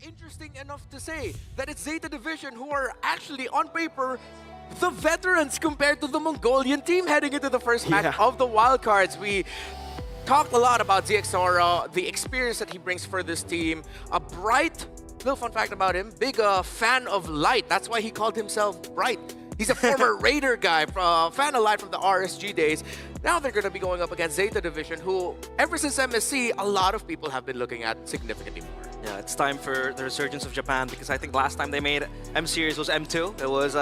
interesting enough to say that it's Zeta Division who are actually, on paper, the veterans compared to the Mongolian team heading into the first match of the wildcards. We talked a lot about ZXora, the experience that he brings for this team. A bright, little fun fact about him, big fan of light. That's why he called himself Bright. He's a former Raider guy, fan of light from the RSG days. Now they're going to be going up against Zeta Division, who, ever since MSC, a lot of people have been looking at significantly more. Yeah, it's time for the resurgence of Japan, because I think last time they made M-Series was M2. It was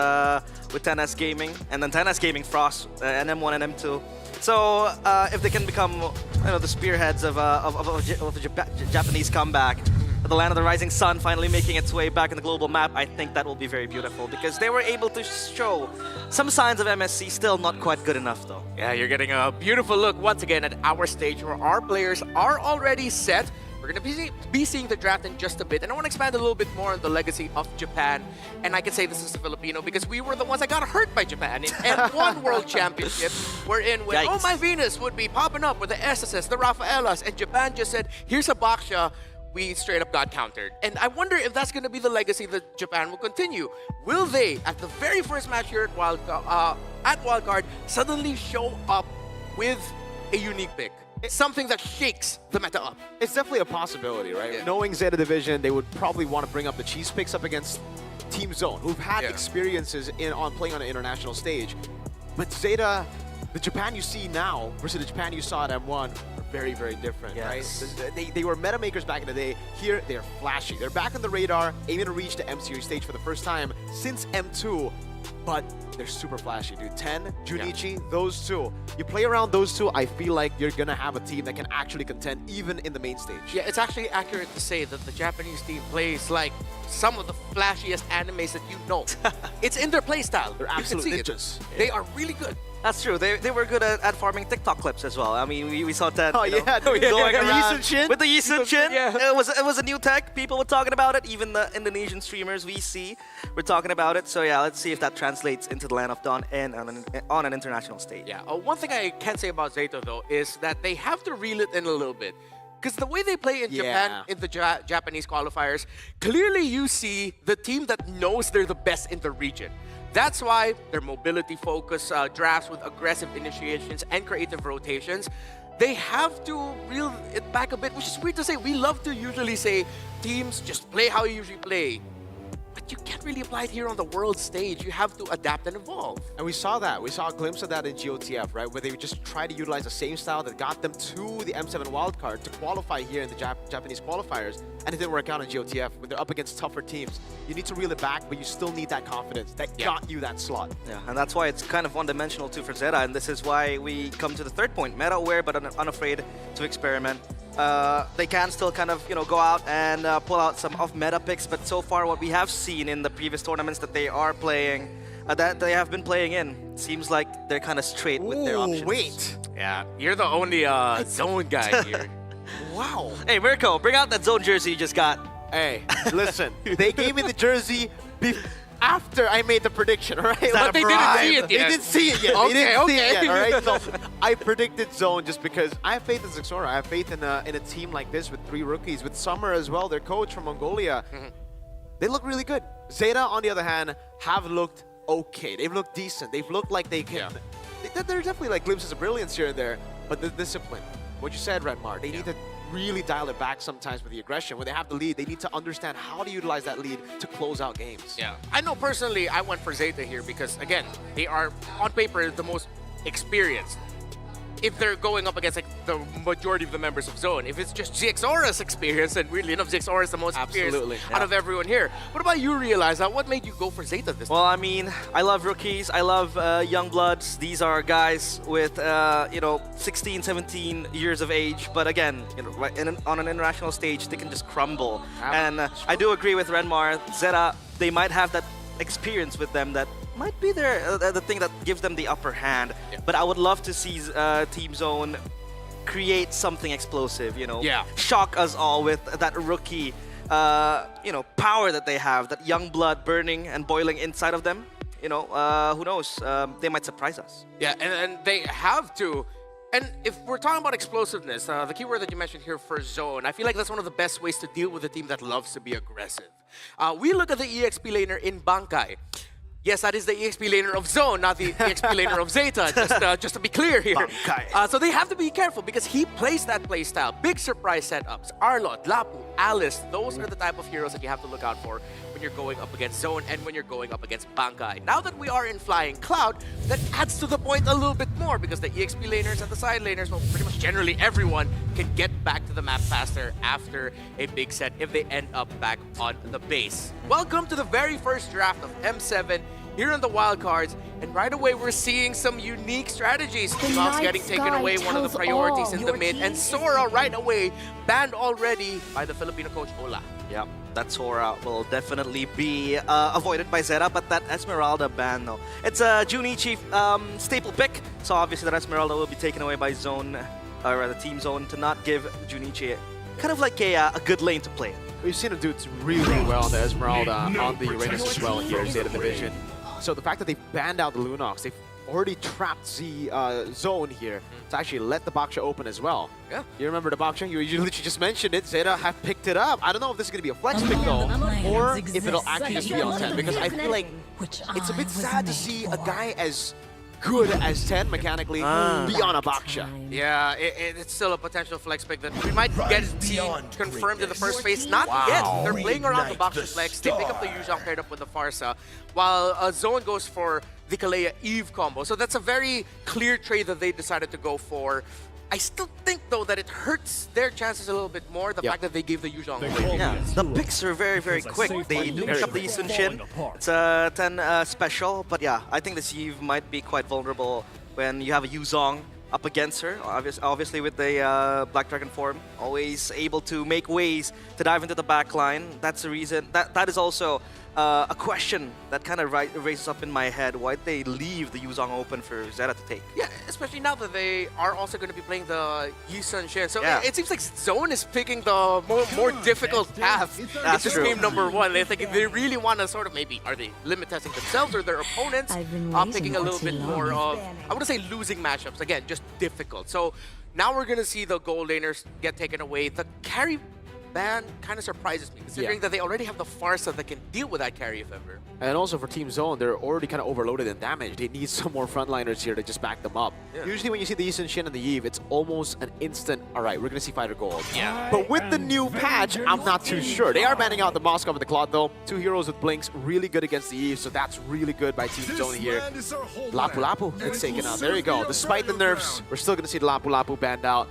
with 10S Gaming, and then 10S Gaming Frost, and M1 and M2. So if they can become the spearheads of a Japanese comeback, the land of the rising sun finally making its way back in the global map, I think that will be very beautiful, because they were able to show some signs of MSC, still not quite good enough though. Yeah, you're getting a beautiful look once again at our stage where our players are already set. We're going to be seeing the draft in just a bit, and I want to expand a little bit more on the legacy of Japan. And I can say this is a Filipino because we were the ones that got hurt by Japan in M1 World Championship, wherein when Oh My Venus would be popping up with the SSS, the Rafaelas, and Japan just said, here's a Baksha, we straight up got countered. And I wonder if that's going to be the legacy that Japan will continue. Will they, at the very first match here at Wildcard, suddenly show up with a unique pick? Something that shakes the meta up. It's definitely a possibility, right? Yeah. Knowing Zeta Division, they would probably want to bring up the cheese picks up against Team Zone, who've had experiences on playing on an international stage. But Zeta, the Japan you see now versus the Japan you saw at M1 are very, very different, right? They were meta makers back in the day. Here, they're flashy. They're back on the radar, aiming to reach the M-Series stage for the first time since M2. But they're super flashy, dude. 10, Junichi, those two. You play around those two, I feel like you're going to have a team that can actually contend even in the main stage. Yeah, it's actually accurate to say that the Japanese team plays like some of the flashiest animes that you know. It's in their playstyle. They're absolute ninjas. They are really good. That's true. They were good at farming TikTok clips as well. I mean, we saw that going Going around Yisun-Chin? with the Yisun-Chin. Yeah. It was a new tech. People were talking about it. Even the Indonesian streamers we see were talking about it. So yeah, let's see if that translates into the Land of Dawn and on an international stage. Yeah. One thing I can say about Zeta though is that they have to reel it in a little bit. Because the way they play in Japan, in the Japanese qualifiers, clearly you see the team that knows they're the best in the region. That's why their mobility-focused drafts with aggressive initiations and creative rotations, they have to reel it back a bit, which is weird to say. We love to usually say teams just play how you usually play. But you can't really apply it here on the world stage. You have to adapt and evolve. And we saw that. We saw a glimpse of that in GOTF, right? Where they would just try to utilize the same style that got them to the M7 wildcard to qualify here in the Japanese qualifiers. And it didn't work out in GOTF when they're up against tougher teams. You need to reel it back, but you still need that confidence that got you that slot. Yeah, and that's why it's kind of one-dimensional too for Zeta, and this is why we come to the third point. Meta-aware, but unafraid to experiment. They can still kind of, go out and pull out some off-meta picks, but so far what we have seen in the previous tournaments that they are playing, that they have been playing in, seems like they're kind of straight with their options. Wait! Yeah, you're the only zone guy here. Wow! Hey, Mirko, bring out that zone jersey you just got. Hey, listen, they gave me the jersey after I made the prediction, all right? But they didn't see it yet. They didn't see it yet. They didn't see it yet, all right? So I predicted zone just because I have faith in ZXora. I have faith in a team like this with 3 rookies, with Summer as well, their coach from Mongolia. They look really good. Zeta, on the other hand, have looked okay. They've looked decent. They've looked like they can. There are definitely like glimpses of brilliance here and there, but the discipline. What you said, Redmar, they need to really dial it back sometimes with the aggression. When they have the lead, they need to understand how to utilize that lead to close out games. Yeah, I know personally I went for Zeta here because, again, they are, on paper, the most experienced. If they're going up against like the majority of the members of Zone. If it's just ZXOra's experience, and weirdly enough, ZXOra is the most experienced out of everyone here. What about you, Realize? What made you go for Zeta this time? Well, I mean, I love rookies. I love young bloods. These are guys with, 16, 17 years of age. But again, on an international stage, they can just crumble. And I do agree with Renmar. Zeta, they might have that experience with them that might be the thing that gives them the upper hand. But I would love to see Team Zone create something explosive, shock us all with that rookie, power that they have, that young blood burning and boiling inside of them. Who knows? They might surprise us. Yeah, and they have to. And if we're talking about explosiveness, the keyword that you mentioned here for zone, I feel like that's one of the best ways to deal with a team that loves to be aggressive. We look at the EXP laner in Bankai. Yes, that is the EXP laner of Zone, not the EXP laner of Zeta, just to be clear here. So they have to be careful because he plays that playstyle. Big surprise setups. Arlott, Lapu, Alice, those are the type of heroes that you have to look out for when you're going up against Zone and when you're going up against Bankai. Now that we are in Flying Cloud, that adds to the point a little bit more because the EXP laners and the side laners, well, pretty much generally everyone can get back to the map faster after a big set if they end up back on the base. Welcome to the very first draft of M7 here in the Wildcards, and right away we're seeing some unique strategies. T-Mouse getting taken away, one of the priorities in the mid, and Sora right away banned already by the Filipino coach Ola. Yep, that Sora will definitely be avoided by Zeta, but that Esmeralda ban though. It's a Junichi staple pick, so obviously that Esmeralda will be taken away by Zone, or rather Team Zone, to not give Junichi kind of like a good lane to play. We've seen him do really well on the Esmeralda, on the Uranus as well here, Zeta Division. So the fact that they banned out the Lunox, they've already trapped the Zone here to actually let the Baksha open as well. Yeah. You remember the Baksha? You literally just mentioned it. Zeta have picked it up. I don't know if this is going to be a flex pick though, or if it'll actually just be on 10, because I feel like it's a bit sad to see a guy as good as 10 mechanically be on a Baksha. Yeah, it's still a potential flex pick that we might get confirmed in the first phase. Not yet. They're playing around the Baksha flex. They pick up the Yuzhong paired up with the Farsa, while Zone goes for the Kalea Eve combo. So that's a very clear trade that they decided to go for. I still think, though, that it hurts their chances a little bit more, the fact that they gave the Yuzhong away. Yeah, the picks are very, very quick. They do pick up the Sun Shin. It's a 10 special, but yeah, I think this Eve might be quite vulnerable when you have a Yuzhong up against her. Obviously with the Black Dragon form, always able to make ways to dive into the back line. That's the reason. That is also a question that kind of raises up in my head. Why'd they leave the Yuzhong open for Zeta to take? Yeah, especially now that they are also going to be playing the Yi Sun Shin. So it seems like Zone is picking the more difficult path in this game number one. They're thinking they really want to sort of maybe, are they limit testing themselves or their opponents? Picking a little bit more of, I wouldn't say losing matchups, again, just difficult. So now we're going to see the gold laners get taken away. The carry ban kind of surprises me, considering that they already have the Farsa that can deal with that carry if ever. And also for Team Zone, they're already kind of overloaded in damage. They need some more frontliners here to just back them up. Yeah. Usually when you see the Eastern Shin and the Eve, it's almost an instant, all right, we're going to see Fighter Gold. Yeah. But with the new patch, I'm not too sure. They are banning out the Moskov and the Claude though. Two heroes with Blinks, really good against the Eve, so that's really good by Team Zone here. Lapu Lapu gets taken out. There you go. Despite the nerfs, we're still going to see the Lapu Lapu banned out.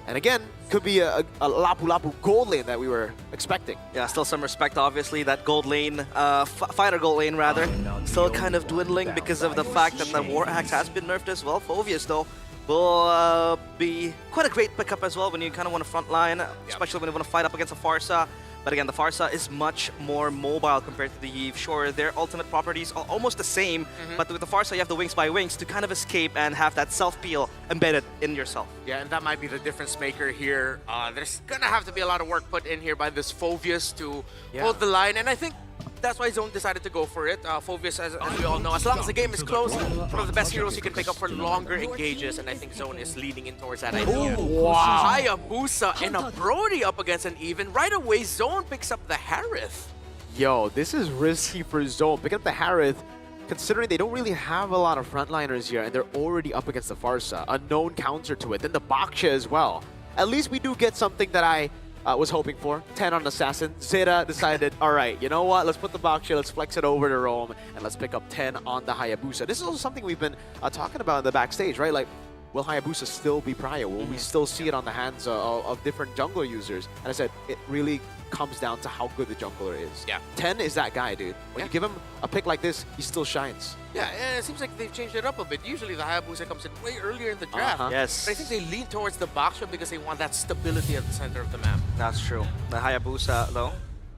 And again, could be a Lapu Lapu gold lane that we were expecting. Yeah, still some respect, obviously. That gold lane, fighter gold lane rather, still kind of dwindling because of the fact that the War Axe has been nerfed as well. Phoveus, though, will be quite a great pickup as well when you kind of want to front line, especially when you want to fight up against a Farsa. But again, the Farsa is much more mobile compared to the Eve. Sure, their ultimate properties are almost the same, but with the Farsa, you have the Wings by Wings to kind of escape and have that self-peel embedded in yourself. Yeah, and that might be the difference maker here. There's gonna have to be a lot of work put in here by this Phoveus to hold the line, and I think that's why Zone decided to go for it. Phoveus, as we all know, as long as the game is close, one of the best heroes you can pick up for longer engages, and I think Zone is leaning in towards that idea. Wow. Hayabusa and a Brody up against an Even. Right away, Zone picks up the Harith. Yo, this is risky for Zone. Picking up the Harith, considering they don't really have a lot of frontliners here, and they're already up against the Farsa. A known counter to it. Then the Baksha as well. At least we do get something that I was hoping for. 10 on Assassin. Zeta decided, all right, you know what? Let's put the Baksha, let's flex it over to Rome, and let's pick up 10 on the Hayabusa. This is also something we've been talking about in the backstage, right? Like, will Hayabusa still be prio? Will we still see it on the hands of different jungler users? And I said, it really comes down to how good the jungler is. Yeah. 10 is that guy, dude. When you give him a pick like this, he still shines. Yeah, and it seems like they've changed it up a bit. Usually the Hayabusa comes in way earlier in the draft. Yes. But I think they lean towards the Baksha because they want that stability at the center of the map. That's true. The Hayabusa, though,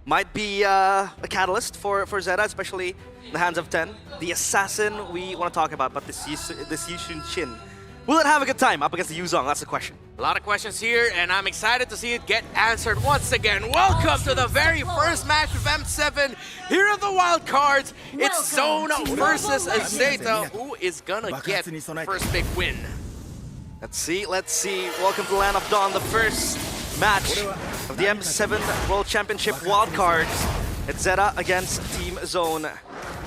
might be a catalyst for Zeta, especially in the hands of 10. The Assassin we want to talk about, but this Yushin Shin. Will it have a good time up against the Yuzhong? That's the question. A lot of questions here, and I'm excited to see it get answered once again. Welcome to the very first match of M7 here at the Wildcards. It's Zone versus Zeta. Who is gonna get first big win? Let's see. Welcome to the Land of Dawn, the first match of the M7 World Championship Wildcards. It's Zeta against Team Zone.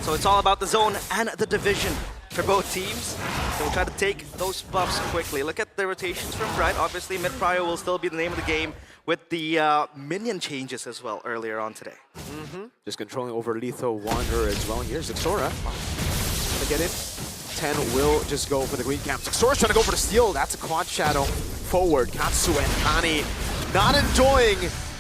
So it's all about the zone and the division for both teams. So we'll try to take those buffs quickly. Look at the rotations from Bright. Obviously, mid-prio will still be the name of the game with the minion changes as well earlier on today. Just controlling over Lethal Wanderer as well. Here's Zixora. Gonna get in. 10 will just go for the green camp. Zixora's trying to go for the steal. That's a quad shadow forward. Katsu and Kani not enjoying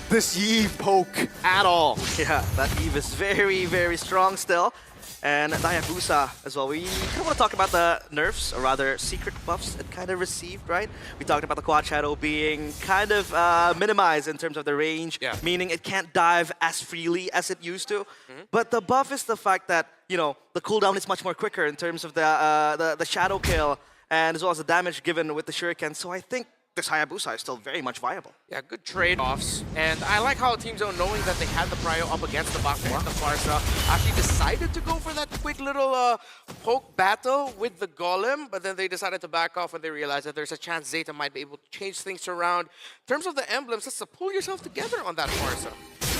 this Yi poke at all. Yeah, that Eve is very, very strong still. And Hayabusa as well. We kind of want to talk about the nerfs, or rather secret buffs it kind of received, right? We talked about the Quad Shadow being kind of minimized in terms of the range, meaning it can't dive as freely as it used to. But the buff is the fact that, you know, the cooldown is much more quicker in terms of the shadow kill, and as well as the damage given with the shuriken. So I think this Hayabusa is still very much viable. Yeah, good trade-offs. And I like how Team Zone, knowing that they had the prio up against the Baka and the Farsa, actually decided to go for that quick little poke battle with the Golem, but then they decided to back off when they realized that there's a chance Zeta might be able to change things around. In terms of the emblems, just to pull yourself together on that Farsa.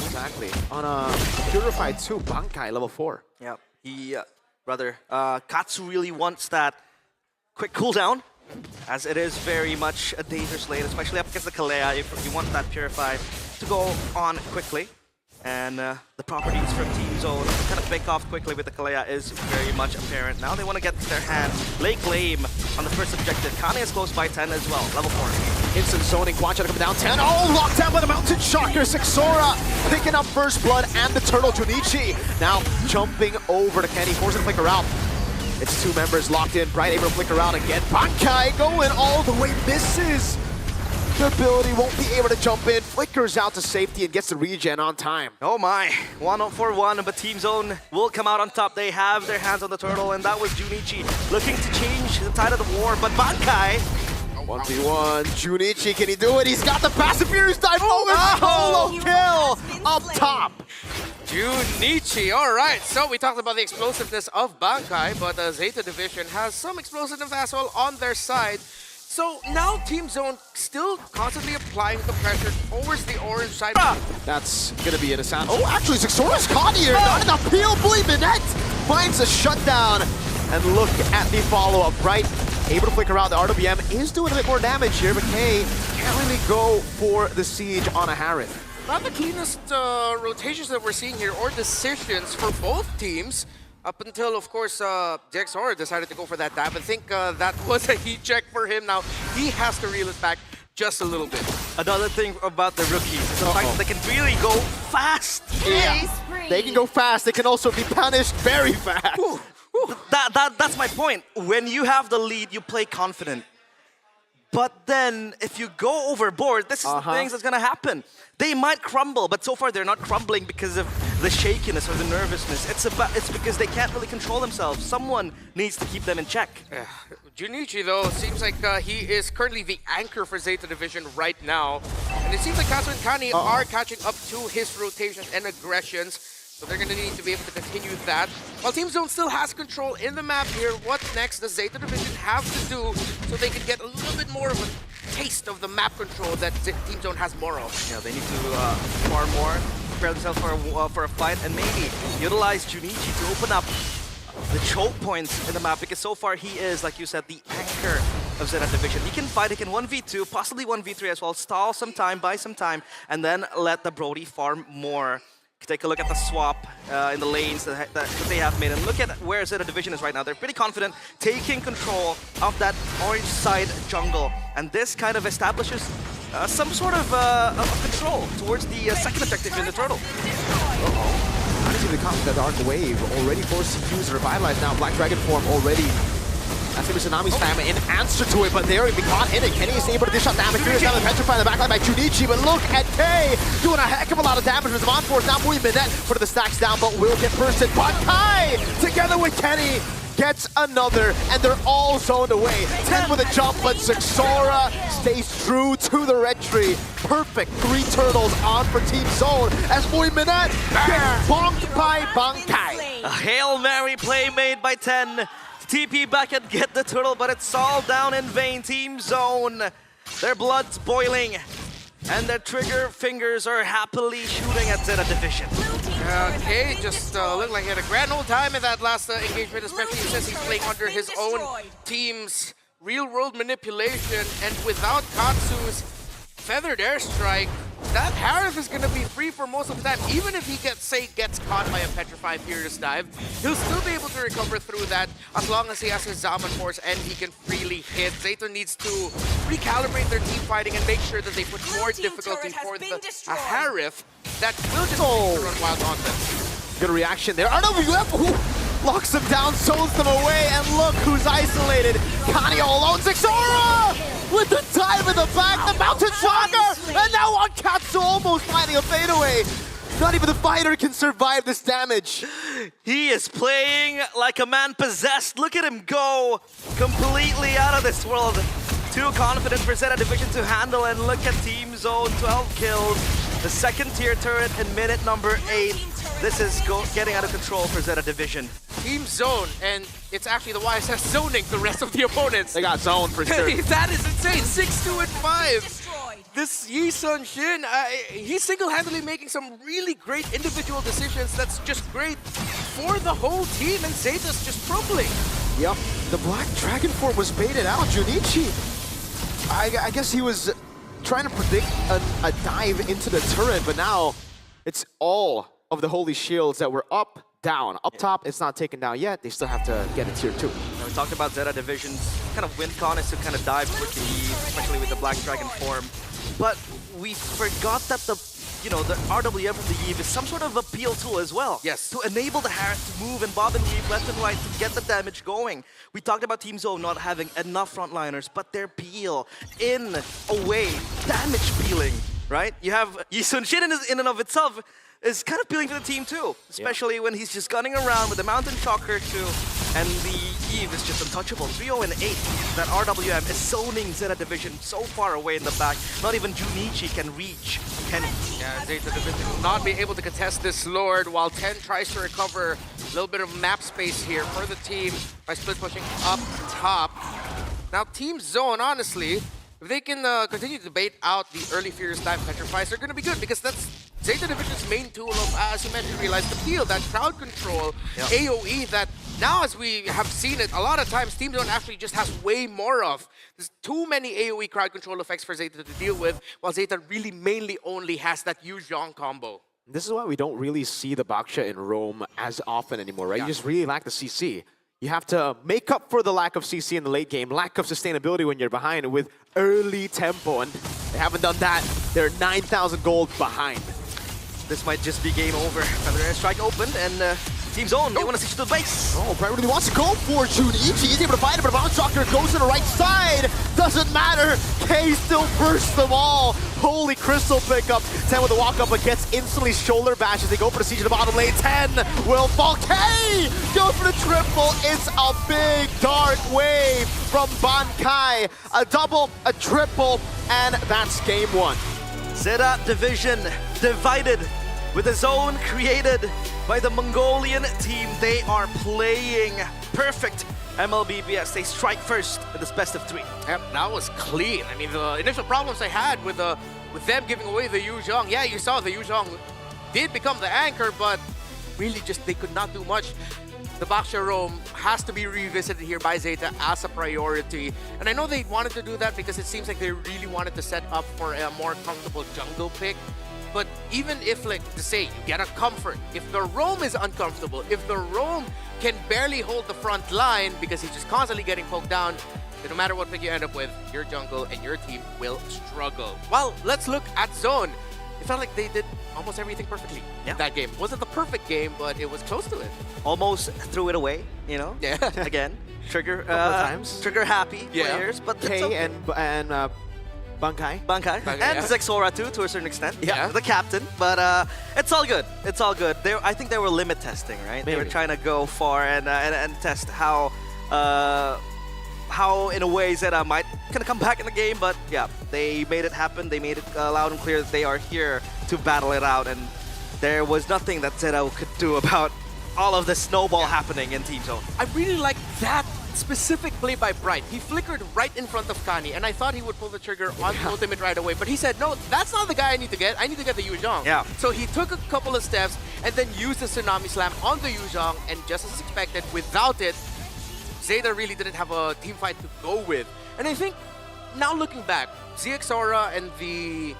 Exactly. On a Purified 2, Bankai, level 4. Yeah, Katsu really wants that quick cooldown, as it is very much a dangerous lane, especially up against the Kalea, if you want that Purify to go on quickly. And the properties from Team Zone kind of pick off quickly with the Kalea is very much apparent. Now they want to get their hand, lay claim on the first objective. Kane is close by 10 as well, level 4. Instant zoning, Quad Shadow coming down 10. Oh, locked down by the Mountain Shocker. Zixora picking up first blood and the Turtle Junichi. Now jumping over to Kenny, forcing the flicker out. It's two members locked in. Bright able to flicker out again. Bankai going all the way, misses. The ability won't be able to jump in. Flickers out to safety and gets the regen on time. Oh my, 1-for-1, but Team Zone will come out on top. They have their hands on the turtle, and that was Junichi looking to change the tide of the war, but Bankai 1v1, Junichi, can he do it? He's got the passive Furious Dive solo kill up top. Junichi, all right. So we talked about the explosiveness of Bankai, but the Zeta division has some explosiveness as well on their side. So now Team Zone still constantly applying the pressure towards the orange side. That's gonna be an assault. Oh, actually, Zixora's caught here. Not enough peel. Boy, Minette finds a shutdown. And look at the follow-up, right? Able to flicker out. The RWM is doing a bit more damage here, but Kay can't really go for the siege on a Harith. Not the cleanest rotations that we're seeing here, or decisions for both teams. Up until, of course, Zixora decided to go for that dive. I think that was a heat check for him. Now, he has to reel it back just a little bit. Another thing about the rookies is the fact that they can really go fast. Yeah, they can go fast. They can also be punished very fast. That's my point. When you have the lead, you play confident. But then, if you go overboard, this is the things that's gonna happen. They might crumble, but so far they're not crumbling because of the shakiness or the nervousness. It's because they can't really control themselves. Someone needs to keep them in check. Junichi, though, seems like he is currently the anchor for Zeta Division right now. And it seems like Katsu and Kani are catching up to his rotations and aggressions. So they're going to need to be able to continue that. While Team Zone still has control in the map here, what next does Zeta Division have to do so they can get a little bit more of a taste of the map control that Team Zone has more of? Yeah, they need to farm more, prepare themselves for a fight, and maybe utilize Junichi to open up the choke points in the map, because so far he is, like you said, the anchor of Zeta Division. He can fight, he can 1v2, possibly 1v3 as well, stall some time, buy some time, and then let the Brody farm more. Take a look at the swap in the lanes that they have made, and look at where Zeta Division is right now. They're pretty confident, taking control of that orange side jungle, and this kind of establishes some sort of control towards the second objective in the turtle. I see the comp, the Dark Wave already forced to use Revitalize now. Black Dragon form already. That's gonna be Tsunami's family in answer to it, but they're gonna be caught in it. Kenny is able to dish out damage. Furious down the Petrify in the backline by Junichi, but look at Kay doing a heck of a lot of damage with the Monforce. Now Muy Minette putting the stacks down, but will get bursted. But Kai, together with Kenny, gets another, and they're all zoned away. 10 with a jump, but Zixora stays true to the red tree. Perfect 3 turtles on for Team Zone as Muy Minette gets bonked by Bankai. A Hail Mary play made by 10. TP back and get the turtle, but it's all down in vain. Team Zone, their blood's boiling, and their trigger fingers are happily shooting at Zeta Division. Okay, just looked like he had a grand old time in that last engagement, especially since he's playing under his own team's real-world manipulation, and without Katsu's feathered airstrike, that Harith is going to be free for most of the time. Even if he gets caught by a Petrify Furious Dive, he'll still be able to recover through that as long as he has his Zaman Force and he can freely hit. Zeta needs to recalibrate their team fighting and make sure that they put more difficulty for a Harith that will just run wild on them. Good reaction there. RWF locks them down, zones them away, and look who's isolated. Kani all alone. Zixora with the dive in the back, the Mountain Shocker, and now on Katsu almost finding a fadeaway. Not even the fighter can survive this damage. He is playing like a man possessed. Look at him go completely out of this world. Too confident for Zeta Division to handle, and look at Team Zone, 12 kills. The second tier turret in minute number 8. This is getting out of control for Zeta Division. Team Zone, and it's actually the YSS zoning the rest of the opponents. They got zoned for sure. That is insane, 6-2 and 5. This Yi Sun Shin, he's single-handedly making some really great individual decisions. That's just great for the whole team, and Zeta's just crumbling. Yep, the Black Dragon form was baited out. Junichi, I guess he was trying to predict a dive into the turret, but now it's all of the Holy Shields that were up, down. Up top, it's not taken down yet. They still have to get a tier 2. We talked about Zeta Division's kind of win con is to kind of dive towards the Eve, especially with the Black Dragon form. But we forgot that the RWM from the Eve is some sort of a peel tool as well. Yes. To enable the Harith to move and bob and weave left and right to get the damage going. We talked about Team Zone not having enough frontliners, but their peel, in a way, damage peeling, right? You have Yi Sun Shin in and of itself is kind of peeling for the team too, especially when he's just gunning around with the Mountain Shocker too, and the Eve is just untouchable. 3-0 and 8. That RWM is zoning Zeta Division so far away in the back. Not even Junichi can reach Kenny. Yeah, Zeta Division will not be able to contest this Lord, while Ten tries to recover a little bit of map space here for the team by split pushing up top. Now, Team Zone, honestly, if they can continue to bait out the early Furious Dive Petrifies, they're going to be good, because that's Zeta Division's main tool of, as you mentioned, realize the peel, that crowd control, AoE, that now, as we have seen it, a lot of times Team Zone actually just has way more of. There's too many AoE crowd control effects for Zeta to deal with, while Zeta really mainly only has that Yu Zhong combo. This is why we don't really see the Baksha in Rome as often anymore, right? You just really lack the CC. You have to make up for the lack of CC in the late game, lack of sustainability when you're behind with early tempo, and they haven't done that. They're 9,000 gold behind. This might just be game over. Feather Airstrike opened, and Team Zone, they want to switch to the base. Oh, Brett really wants to go for Junichi. He's able to fight it, but Mountain Shocker goes to the right side. Doesn't matter. K still bursts them all. Holy crystal pickup. 10 with the walk up, but gets instantly shoulder bashes. They go for the siege of the bottom lane. 10 will fall. K goes for the triple. It's a big dark wave from Bankai. A double, a triple, and that's game 1. Zeta Division divided with a zone created by the Mongolian team. They are playing perfect MLBB as they strike first in this best of 3. Yep, that was clean. I mean, the initial problems I had with them giving away the Yu Zhong. Yeah, you saw the Yu Zhong did become the anchor, but really just they could not do much. The Baksha Rome has to be revisited here by Zeta as a priority. And I know they wanted to do that because it seems like they really wanted to set up for a more comfortable jungle pick. But even if, like, to say, you get a comfort, if the Rome is uncomfortable, if the Rome can barely hold the front line because he's just constantly getting poked down, then no matter what pick you end up with, your jungle and your team will struggle. Well, let's look at Zone. It felt like they did almost everything perfectly in that game. Wasn't the perfect game, but it was close to it. Almost threw it away, you know? Yeah. Again, trigger times. trigger happy players, but K okay. and Bankai. Bankai, and yeah. Zexora too, to a certain extent. Yeah. The captain, but it's all good. It's all good. I think they were limit testing, right? They were trying to go far and test how in a way Zeta might kind of come back in the game, but yeah, they made it happen. They made it loud and clear that they are here to battle it out, and there was nothing that Zeta could do about all of the snowball happening in Team Zone. I really like that specific play by Bright. He flickered right in front of Kani, and I thought he would pull the trigger on ultimate right away. But he said, no, that's not the guy I need to get. I need to get the Yuzhong. Yeah. So he took a couple of steps and then used the Tsunami Slam on the Yuzhong, and just as expected, without it, Zeta really didn't have a team fight to go with. And I think, now looking back, ZXaura and the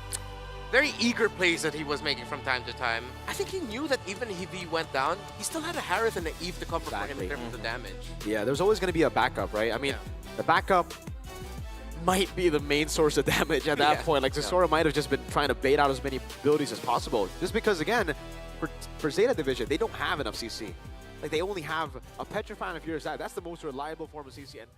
very eager plays that he was making from time to time, I think he knew that even if he went down, he still had a Harith and an Eve to cover for him in terms of the damage. Yeah, there's always going to be a backup, right? I mean, the backup might be the main source of damage at that point. Like, Zexora might have just been trying to bait out as many abilities as possible. Just because, again, for Zeta Division, they don't have enough CC. Like, they only have a Petrify and a Furious Dive. That's the most reliable form of CC. And